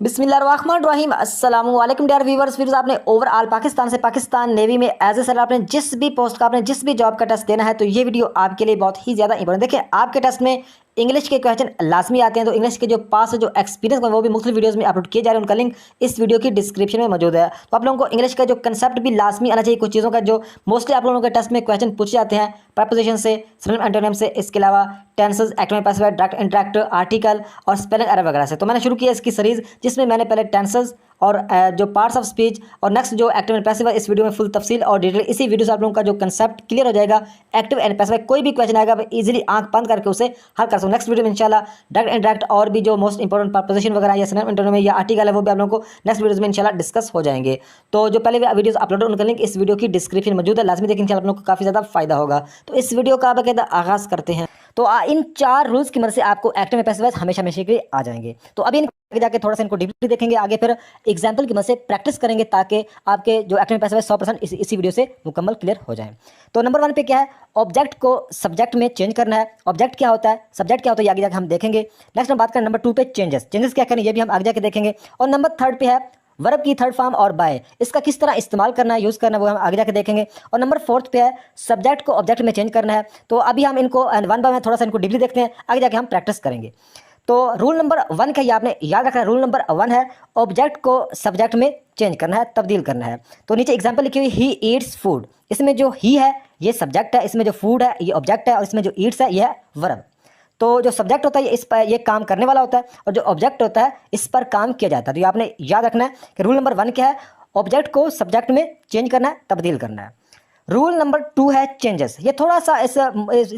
बिस्मिल्लाहिर्रहमानिर्रहीम अस्सलाम वालेकुम डियर व्यूवर्स। फिर आपने ओवरऑल पाकिस्तान से पाकिस्तान नेवी में एज ए सर आपने जिस भी पोस्ट का आपने जिस भी जॉब का टेस्ट देना है तो ये वीडियो आपके लिए बहुत ही ज़्यादा इंपॉर्टेंट। देखिए आपके टेस्ट में इंग्लिश के क्वेश्चन लाजमी आते हैं, तो इंग्लिश के जो पास जो एक्सपीरियंस वो भी मुख्तलिफ वीडियोस में अपलोड किए जा रहे हैं, उनका लिंक इस वीडियो की डिस्क्रिप्शन में मौजूद है। तो आप लोगों को इंग्लिश का जो कंसेप्ट भी लाजमी आना चाहिए, कुछ चीज़ों का जो मोस्टली आप लोगों के टेस्ट में क्वेश्चन पूछे जाते हैं प्रपोजिशन से, सिनोनिम एंटोनिम से, इसके अलावा tenses, active and passive, direct interact, article और स्पेलिंग एरर वगैरह से। तो मैंने शुरू किया इसकी सीरीज़ जिसमें मैंने पहले टेंसेस और जो पार्ट्स ऑफ स्पीच और नेक्स्ट जो एक्टिव एंड पैसिव है इस वीडियो में फुल तफसील और डिटेल इसी वीडियो से आप लोगों का जो कंसेप्ट क्लियर हो जाएगा। एक्टिव एंड पैसिव कोई भी क्वेश्चन आएगा इजीली आंख बंद करके उसे हल कर सकते हो। नेक्स्ट वीडियो में इंशाल्लाह डायरेक्ट इंटरेक्ट और भी जो मोस्ट इंपॉर्टेंट प्रपोजिशन वगैरह या सिनोनिम एंटोनिम या आर्टिकल है वो भी आप लोगों को नेक्स्ट वीडियोस में इंशाल्लाह डिस्कस हो जाएंगे। तो जो पहले वीडियोस अपलोड उनका लिंक इस वीडियो की डिस्क्रिप्शन में मौजूद है, लाजमी देखिए इंशाल्लाह आप लोगों को काफ़ी ज़्यादा फायदा होगा। तो इस वीडियो का बाकायदा आगाज़ करते हैं। तो इन 4 रूल्स की मदद से आपको एक्टिव में पैसिव हमेशा हमेशा के लिए आ जाएंगे। तो अभी आगे जाके थोड़ा सा इनको डीपली देखेंगे, आगे फिर एग्जाम्पल की मदद से प्रैक्टिस करेंगे ताकि आपके जो एक्टिव में पैसिव 100% इसी वीडियो से मुकम्मल क्लियर हो जाए। तो नंबर 1 पे क्या है, ऑब्जेक्ट को सब्जेक्ट में चेंज करना है। ऑब्जेक्ट क्या होता है, सब्जेक्ट क्या होता है, आगे जाके हम देखेंगे। नेक्स्ट हम बात करें नंबर 2 पे चेंजेस क्या करें ये भी हम आगे जाके देखेंगे। और नंबर 3 पे है वर्ब की थर्ड फॉर्म और बाय, इसका किस तरह इस्तेमाल करना है, यूज़ करना है, वो हम आगे जाके देखेंगे। और नंबर 4 पे है सब्जेक्ट को ऑब्जेक्ट में चेंज करना है। तो अभी हम इनको वन बाय वन थोड़ा सा इनको डीपली देखते हैं, आगे जाके हम प्रैक्टिस करेंगे। तो रूल नंबर 1 का ये आपने याद रखना है। रूल नंबर 1 है ऑब्जेक्ट को सब्जेक्ट में चेंज करना है, तब्दील करना है। तो नीचे एग्जाम्पल लिखी हुई ही ईट्स फूड, इसमें जो ही है ये सब्जेक्ट है, इसमें जो फूड है ये ऑब्जेक्ट है और इसमें जो ईट्स है ये है वर्ब। तो जो सब्जेक्ट होता है इस पर ये काम करने वाला होता है और जो ऑब्जेक्ट होता है इस पर काम किया जाता है। तो ये आपने याद रखना है कि रूल नंबर 1 क्या है, ऑब्जेक्ट को सब्जेक्ट में चेंज करना है, तब्दील करना है। रूल नंबर 2 है चेंजेस। ये थोड़ा सा इस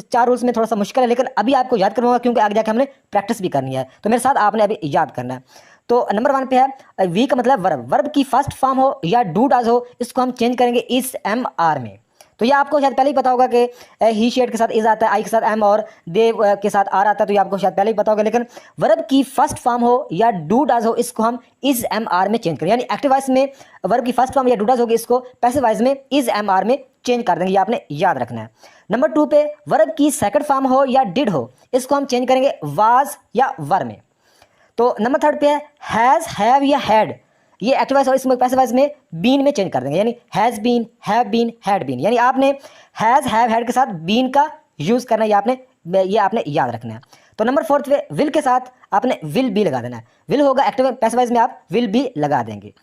4 रूल्स में थोड़ा सा मुश्किल है, लेकिन अभी आपको याद करवाऊंगा क्योंकि आगे जाके हमने प्रैक्टिस भी करनी है। तो मेरे साथ आपने अभी याद करना है। तो नंबर 1 पे है वी का मतलब वर्ब, वर्ब की फर्स्ट फॉर्म हो या डू डज हो इसको हम चेंज करेंगे इस एम आर में। तो ये आपको शायद पहले ही पता होगा कि ही शेड के साथ इज आता है, आई के साथ एम और दे के साथ आर आता है, तो ये आपको शायद पहले ही पता होगा। लेकिन वर्ब की फर्स्ट फॉर्म हो या डू डज हो इसको हम इज एम आर में चेंज करें, यानी एक्टिव वॉइस में वर्ब की फर्स्ट फॉर्म या डू डज होगी इसको पैसिव वॉइस में इज एम आर में चेंज कर देंगे, ये आपने याद रखना है। नंबर 2 पे वर्ब की सेकंड फॉर्म हो या डिड हो इसको हम चेंज करेंगे वाज या वर में। तो नंबर 3 पे है हैज़, हैव या हैड, ये एक्टिव वॉइस और इसमें पैसिव वॉइस में बीन में चेंज कर देंगे, यानी has been, have been, had been, यानी आपने हैज़, हैव, हैड के साथ बीन का यूज़ करना है, ये आपने याद रखना है। तो नंबर 4 पे विल के साथ आपने विल बी लगा देना है, विल होगा एक्टिव पैसिव वॉइस में आप विल बी लगा देंगे।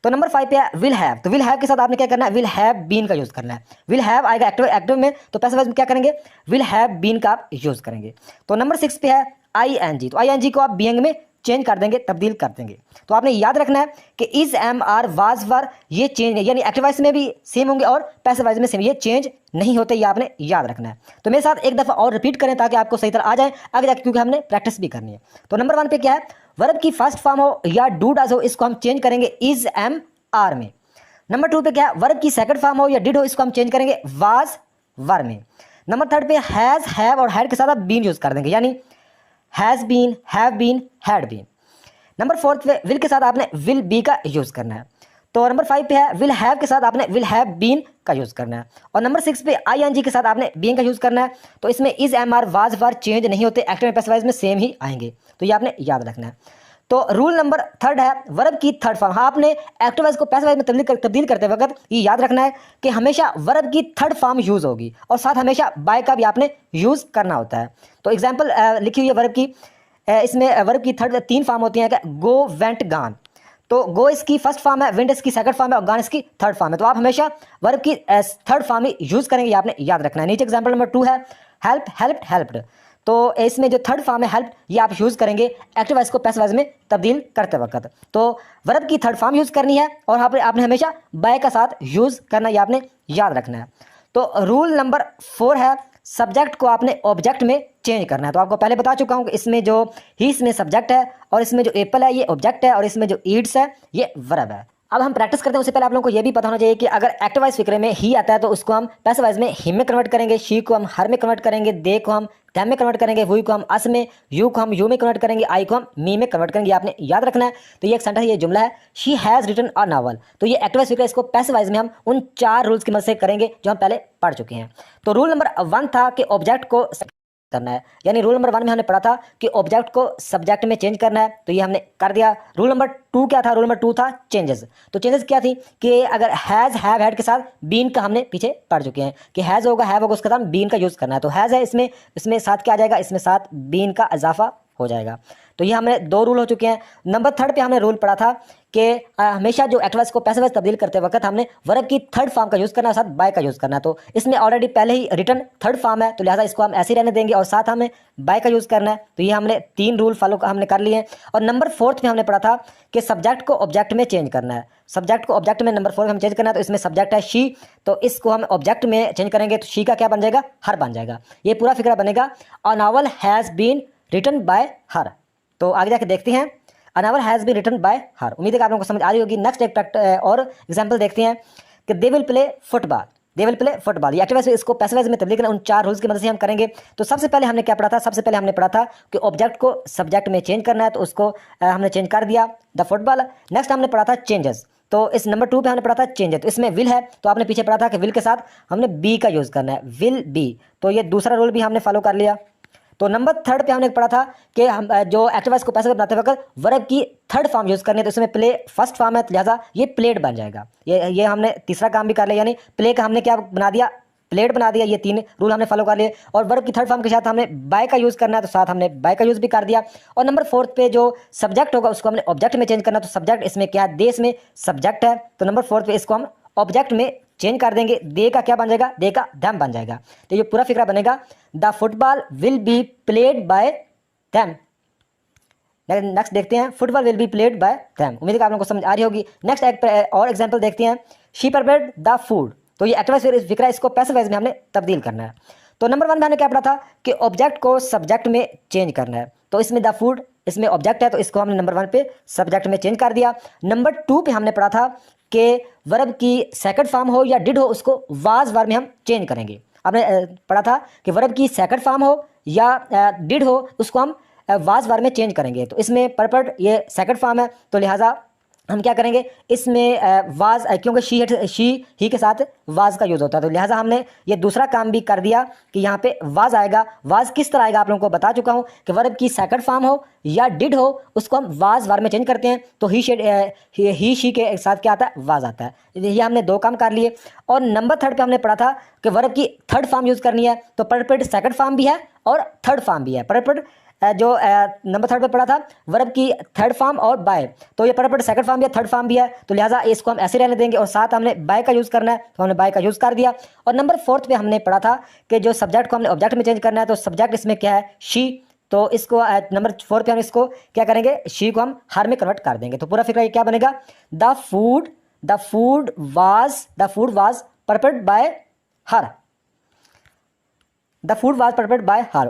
तो नंबर 5 पे है विल हैव, तो विल हैव के साथ आपने क्या करना है, विल हैव बीन का यूज़ करना है। विल हैव आएगा एक्टिव में, तो पैसिव वॉइस में क्या करेंगे, विल हैव बीन का आप यूज़ करेंगे। तो नंबर 6 पे है आई एन जी, तो आई एन जी को आप बीइंग में चेंज कर देंगे, तब्दील कर देंगे। तो आपने याद रखना है कि is am are was were ये चेंज है, यानी एक्टिव वॉइस में भी सेम होंगे और पैसिव वॉइस में सेम, ये चेंज नहीं होते, ये आपने याद रखना है। तो मेरे साथ एक दफ़ा और रिपीट करें ताकि आपको सही तरह आ जाए आगे जाके, क्योंकि हमने प्रैक्टिस भी करनी है। तो नंबर 1 पे क्या है, वर्ब की फर्स्ट फॉर्म हो या डू डज हो इसको हम चेंज करेंगे इज एम आर में। नंबर 2 पे क्या है, वर्ब की सेकंड फॉर्म हो या डिड हो इसको हम चेंज करेंगे वाज वर में। नंबर 3 पे हैज़, हैव और हैड के साथ आप बीन यूज़ कर देंगे, यानी has been, have been, had been. Number 4 पे विल के साथ आपने विल बी का यूज़ करना है। तो नंबर 5 पे है विल हैव के साथ आपने विल हैव बीन का यूज़ करना है। और नंबर 6 पे आई एन जी के साथ आपने बीइंग का यूज़ करना है। तो इसमें is am are was were change नहीं होते, एक्टिव में पैसिव वॉइस में सेम ही आएंगे, तो ये आपने याद रखना है। तो रूल नंबर 3 है वर्ब की थर्ड फॉर्म, हाँ आपने एक्टिव वॉइस को पैसिव वॉइस में तब्दील करते वक्त ये याद रखना है कि हमेशा वर्ब की थर्ड फॉर्म यूज़ होगी और साथ हमेशा बाय का भी आपने यूज़ करना होता है। तो एग्जाम्पल लिखी हुई है वर्ब की, इसमें वर्ब की 3 फॉर्म होती हैं, क्या गो, वेंट, गान। तो गो इसकी फर्स्ट फॉर्म है, वेंट इसकी सेकंड फॉर्म है और गान इसकी थर्ड फॉर्म है। तो आप हमेशा वर्ब की थर्ड फॉर्म ही यूज़ करेंगे, ये आपने याद रखना है। नीचे एग्जाम्पल नंबर 2 है हेल्प, हेल्प्ड, हेल्प्ड। तो इसमें जो थर्ड फॉर्म है हेल्प ये आप यूज़ करेंगे एक्टिव वॉइस को पैसिव वॉइस में तब्दील करते वक्त। तो वर्ब की थर्ड फॉर्म यूज़ करनी है और आपने हमेशा बाय का साथ यूज़ करना, ये आपने याद रखना है। तो रूल नंबर 4 है सब्जेक्ट को आपने ऑब्जेक्ट में चेंज करना है। तो आपको पहले बता चुका हूँ कि इसमें जो ही इसमें सब्जेक्ट है और इसमें जो एप्पल है ये ऑब्जेक्ट है और इसमें जो ईट्स है ये वर्ब है। अब हम प्रैक्टिस करते हैं उससे पहले आप लोगों को ये भी पता होना चाहिए कि अगर एक्टिव वॉइस फिक्रे में ही आता है तो उसको हम पैसिव वॉइस में हिम में कन्वर्ट करेंगे, शी को हम हर में कन्वर्ट करेंगे, दे को हम them में कन्वर्ट करेंगे, वी को हम अस में, यू को हम यू में कन्वर्ट करेंगे, आई को हम मी में कन्वर्ट करेंगे, आपने याद रखना है। तो ये एक सेंटेंस, ये जुमला है she has written a novel. तो ये एक्टिव वॉइस फिक्र, इसको पैसिव वॉइस में हम उन 4 रूल्स की मदद से करेंगे जो हम पहले पढ़ चुके हैं। तो रूल नंबर 1 था कि ऑब्जेक्ट को करना है। यानी रूल नंबर 1 में हमने पढ़ा था कि ऑब्जेक्ट को सब्जेक्ट में चेंज करना है, तो ये हमने कर दिया। रूल नंबर 2 क्या था? रूल नंबर 2 था चेंजेस। तो चेंजेस क्या थी कि अगर हैज़ हैव हैड के साथ बीन का हमने पीछे पढ़ चुके हैं कि हैज़ होगा, हैव होगा, उसके साथ बीन का यूज़ करना है। तो हैज़ है, इसमें साथ क्या आ जाएगा? इसमें साथ बीन का इजाफा हो जाएगा। तो ये हमें 2 रूल हो चुके हैं। नंबर 3 पे हमने रूल पढ़ा था कि हमेशा जो एक्टिव वॉइस को पैसिव वॉइस तब्दील करते वक्त हमने वर्ब की थर्ड फॉर्म का यूज़ करना है, साथ बाय का यूज़ करना है। तो इसमें ऑलरेडी पहले ही रिटर्न थर्ड फॉर्म है, तो लिहाजा इसको हम ऐसे ही रहने देंगे और साथ हमें बाय का यूज़ करना है। तो ये हमने 3 रूल फॉलो हमने कर लिए हैं। और नंबर 4 में हमने पढ़ा था कि सब्जेक्ट को ऑब्जेक्ट में चेंज करना है। सब्जेक्ट को ऑब्जेक्ट में नंबर 4 में हम चेंज करना है। तो इसमें सब्जेक्ट है शी, तो इसको हम ऑब्जेक्ट में चेंज करेंगे तो शी का क्या बन जाएगा? हर बन जाएगा। ये पूरा फिक्रा बनेगा। A novel has been written by her. तो आगे जाके देखते हैं। A novel has been written by her. उम्मीद है कि आप लोगों को समझ आ रही होगी। नेक्स्ट एक और एग्जांपल देखते हैं कि they will play football. They will play football. ये एक्टिव वॉइस इसको पैसिव वॉइस में तब्दील करना उन 4 रूल्स की मदद से हम करेंगे। तो सबसे पहले हमने क्या पढ़ा था? सबसे पहले हमने पढ़ा था कि ऑब्जेक्ट को सब्जेक्ट में चेंज करना है, तो उसको हमने चेंज कर दिया, द फुटबॉल। नेक्स्ट हमने पढ़ा था चेंजेस। तो इस नंबर 2 पे हमने पढ़ा था चेंजेस। तो इसमें विल है, तो आपने पीछे पढ़ा था कि विल के साथ हमने बी का यूज़ करना है, विल बी। तो ये दूसरा रूल भी हमने फॉलो कर लिया। तो नंबर 3 पे हमने पढ़ा था कि हम जो एक्टिव वॉइस को पैसिव बनाते वक्त वर्ब की थर्ड फॉर्म यूज़ करनी है, तो इसमें प्ले फर्स्ट फॉर्म है, लिहाजा ये प्लेड बन जाएगा। ये हमने तीसरा काम भी कर लिया, यानी प्ले का हमने क्या बना दिया? प्लेड बना दिया। ये 3 रूल हमने फॉलो कर लिए। और वर्ब की थर्ड फॉर्म के साथ हमने बाय का यूज़ करना है, तो साथ हमने बाय का यूज़ भी कर दिया। और नंबर 4 पे जो सब्जेक्ट होगा उसको हमने ऑब्जेक्ट में चेंज करना, तो सब्जेक्ट इसमें क्या है? देश में सब्जेक्ट है, तो नंबर 4 पे इसको हम ऑब्जेक्ट में चेंज कर देंगे। दे का क्या बन जाएगा? दे का धम बन जाएगा। तो ये पूरा फिक्रा बनेगा, the football will be played by धम। नेक्स्ट देखते हैं, football will be played by धम। उम्मीद है कि आप लोगों को समझ आ रही होगी। नेक्स्ट एक और एग्जांपल देखते हैं, शी प्रिपेयर्ड द फूड। तो ये एक्टिव वॉइस फिक्रा इसको पैसिव वॉइस में हमने तब्दील करना है। तो नंबर 1 में हमने क्या पढ़ा था कि ऑब्जेक्ट को सब्जेक्ट में चेंज करना है। तो इसमें द फूड, इसमें ऑब्जेक्ट है, तो इसको हमने नंबर 1 पे सब्जेक्ट में चेंज कर दिया। नंबर 2 पे हमने पढ़ा था कि वर्ब की सेकंड फॉर्म हो या डिड हो, उसको वाज वर्ब में हम चेंज करेंगे। आपने पढ़ा था कि वर्ब की सेकंड फॉर्म हो या डिड हो, उसको हम वाज वर्ब में चेंज करेंगे। तो इसमें परपर्ट ये सेकंड फॉर्म है, तो लिहाजा हम क्या करेंगे? इसमें वाज, क्योंकि शी ही के साथ वाज का यूज़ होता है, तो लिहाजा हमने ये दूसरा काम भी कर दिया कि यहाँ पे वाज आएगा। वाज किस तरह आएगा आप लोगों को बता चुका हूँ कि वर्ब की सेकंड फॉर्म हो या डिड हो, उसको हम वाज वर्ब में चेंज करते हैं, तो ही शी के साथ क्या आता है? वाज आता है। ये हमने 2 काम कर लिए। और नंबर 3 पे हमने पढ़ा था कि वर्ब की थर्ड फॉर्म यूज़ करनी है, तो परपेट सेकंड फॉर्म भी है और थर्ड फॉर्म भी है। परपेट जो नंबर 3 पे पढ़ा था वर्ब की थर्ड फॉर्म और बाय, तो ये परपेट सेकंड फॉर्म भी है, थर्ड फॉर्म भी है, तो लिहाजा इसको हम ऐसे रहने देंगे और साथ हमने बाय का यूज़ करना है, तो हमने बाय का यूज़ कर दिया। और नंबर 4 पे हमने पढ़ा था कि जो सब्जेक्ट को हमने ऑब्जेक्ट में चेंज करना है, तो सब्जेक्ट इसमें क्या है? शी। तो इसको नंबर 4 पे हम इसको क्या करेंगे? शी को हम हर में कन्वर्ट कर देंगे। तो पूरा फिक्रा ये क्या बनेगा? The food was prepared by her. The food was prepared by her.